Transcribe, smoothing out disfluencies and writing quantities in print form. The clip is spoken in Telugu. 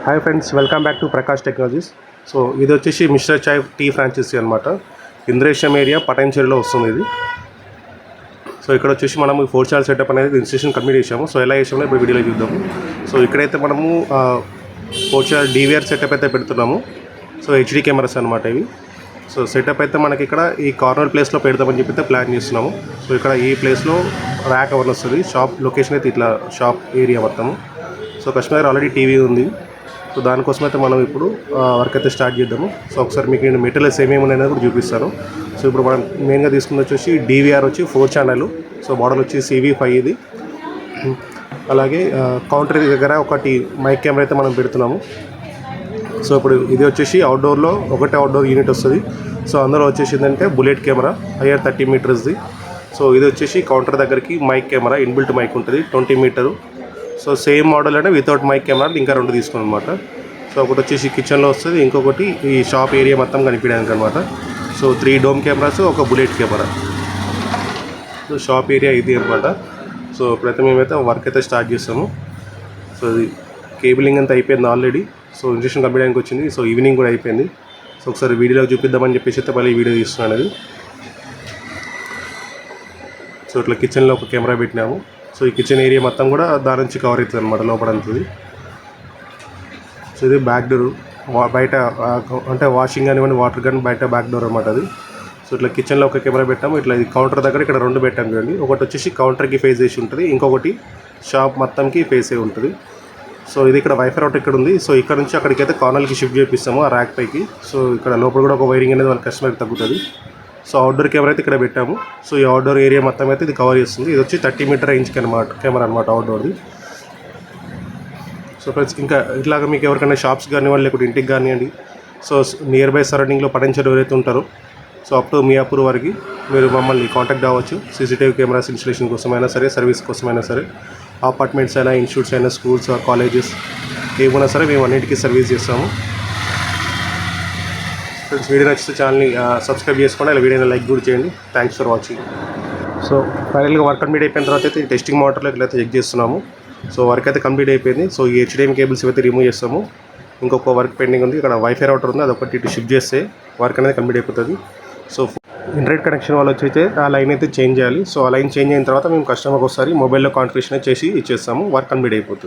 Hi friends, welcome back to Prakash technologies. So ఇది వచ్చేసి మిస్టర్ చాయ్ టీ ఫ్రాంచైజీ అనమాట. ఇంద్రేశం ఏరియా పటాన్చెరులో వస్తుంది ఇది. సో ఇక్కడ వచ్చేసి మనము 4 స్టార్ సెటప్ అనేది ఇన్స్టేషన్ కంప్లీట్ చేసాము. సో ఎలా చేసామో ఇప్పుడు వీడియోలో చూద్దాము. సో ఇక్కడైతే మనము 4 స్టార్ DVR సెటప్ అయితే పెడుతున్నాము. సో HD కెమెరాస్ అనమాట ఇవి. సో సెటప్ అయితే మనకి ఇక్కడ ఈ కార్నర్ ప్లేస్లో పెడతామని చెప్పి ప్లాన్ చేస్తున్నాము. సో ఇక్కడ ఈ ప్లేస్లో ర్యాక్ అవన్నీ వస్తుంది. షాప్ లొకేషన్ అయితే ఇట్లా షాప్ ఏరియా మొత్తము. సో కస్టమర్ ఆల్రెడీ టీవీ ఉంది. సో దానికోసం అయితే మనం ఇప్పుడు వర్క్ అయితే స్టార్ట్ చేద్దాము. సో ఒకసారి మీకు నేను మెటీరియల్స్ ఏమేమి ఉన్నాయని కూడా చూపిస్తాను. సో ఇప్పుడు మనం మెయిన్గా తీసుకుని వచ్చేసి DVR వచ్చి 4 ఛానల్. సో మోడల్ వచ్చి CV5 ఇది. అలాగే కౌంటర్ దగ్గర ఒకటి మైక్ కెమెరా అయితే మనం పెడుతున్నాము. సో ఇప్పుడు ఇది వచ్చేసి అవుట్డోర్లో ఒకటే అవుట్డోర్ యూనిట్ వస్తుంది. సో అందులో వచ్చేసి ఏంటంటే బుల్లెట్ కెమెరా హైయర్ 30 మీటర్స్ది. సో ఇది వచ్చేసి కౌంటర్ దగ్గరికి మైక్ కెమెరా ఇన్బిల్ట్ మైక్ ఉంటుంది 20 మీటరు. సో సేమ్ మోడల్ అంటే వితౌట్ మైక్ కెమెరా ఇంకా 2 తీసుకున్నాం అనమాట. సో ఒకటి వచ్చేసి కిచెన్లో వస్తుంది, ఇంకొకటి ఈ షాప్ ఏరియా మొత్తం కనిపించడానికి అనమాట. సో 3 డోమ్ కెమెరాస్, ఒక bullet camera. So shop area ఇది అనమాట. సో ఇప్పుడైతే మేమైతే వర్క్ అయితే స్టార్ట్ చేస్తాము. సో ఇది కేబులింగ్ అంతా అయిపోయింది ఆల్రెడీ. సో ఇన్స్టేషన్ కంప్లీట్ వచ్చింది. సో ఈవినింగ్ కూడా అయిపోయింది. సో ఒకసారి వీడియోలో చూపిద్దామని చెప్పేసి అయితే మళ్ళీ వీడియో తీస్తున్నాను అది. సో ఇట్లా కిచెన్లో ఒక కెమెరా పెట్టినాము. సో ఈ కిచెన్ ఏరియా మొత్తం కూడా దాని నుంచి కవర్ అవుతుంది అనమాట, లోపలంతుంది. సో ఇది బ్యాక్ డోర్, బయట అంటే వాషింగ్ కానివ్వండి, వాటర్ కానీ బయట బ్యాక్ డోర్ అనమాట అది. సో ఇట్లా కిచెన్లో ఒక కెమెరా పెట్టాము. ఇట్లా ఇది కౌంటర్ దగ్గర ఇక్కడ 2 పెట్టాము చూడండి. ఒకటి వచ్చేసి కౌంటర్కి ఫేస్ చేసి ఉంటుంది, ఇంకొకటి షాప్ మొత్తంకి ఫేస్ అయి ఉంటుంది. సో ఇది ఇక్కడ వైఫై రౌటర్ ఇక్కడ ఉంది. సో ఇక్కడ నుంచి అక్కడికైతే కార్నర్కి షిఫ్ట్ చేపిస్తాము ఆ ర్యాక్ పైకి. సో ఇక్కడ లోపల కూడా ఒక వైరింగ్ అనేది వాళ్ళ కస్టమర్కి తగ్గుతుంది. సో అవుట్డోర్ కెమెరా అయితే ఇక్కడ పెట్టాము. సో ఈ అవుట్డోర్ ఏరియా మొత్తం అయితే ఇది కవర్ చేస్తుంది. ఇది వచ్చి 30 మీటర్ రేంజ్ కెమెరా అనమాట అవుట్డోర్ది. సో ఫ్రెండ్స్, ఇంకా ఇట్లాగా మీకు ఎవరికైనా షాప్స్ కానివ్వండి, లేకపోతే ఇంటికి కానివ్వండి, సో నియర్ బై సరౌండింగ్లో పటాన్చెరు ఎవరైతే ఉంటారో, సో అప్ టు మియాపూర్ వరకు మీరు మమ్మల్ని కాంటాక్ట్ అవ్వచ్చు. CCTV కెమెరాస్ ఇన్స్టలేషన్ కోసమైనా సరే, సర్వీస్ కోసమైనా సరే, అపార్ట్మెంట్స్ అయినా, ఇన్స్టిట్యూట్స్ అయినా, స్కూల్స్, కాలేజెస్ ఏమైనా సరే మేము అన్నింటికీ సర్వీస్ చేస్తాము. ఫ్రెండ్స్, వీడియో నచ్చితే ఛానల్ని సబ్స్క్రైబ్ చేసుకోండి, ఇలా వీడియోని లైక్ కూడా చేయండి. Thanks for watching. సో ఫైనల్గా వర్క్ కంప్లీట్ అయిపోయిన తర్వాత అయితే టెస్టింగ్ మోటార్లో ఇట్లయితే చెక్ చేస్తున్నాము. సో వర్క్ అయితే కంప్లీట్ అయిపోయింది. సో ఈ HDMI కేబుల్స్ అయితే రిమూవ్ చేస్తాము. ఇంకొక వర్క్ పెండింగ్ ఉంది. ఇక్కడ వైఫై రౌటర్ ఉంది, అదొకటి ఇటు షిఫ్ట్ చేస్తే వర్క్ అనేది కంప్లీట్ అయిపోతుంది. సో ఇంటర్నెట్ కనెక్షన్ వాళ్ళు వచ్చి అయితే ఆ లైన్ అయితే చేంజ్ చేయాలి. సో ఆ లైన్ చేంజ్ అయిన తర్వాత మేము కస్టమర్కి ఒకసారి మొబైల్లో కాన్ఫిగరేషన్ చేసి ఇచ్చేస్తాము. వర్క్ కంప్లీట్ అయిపోతుంది.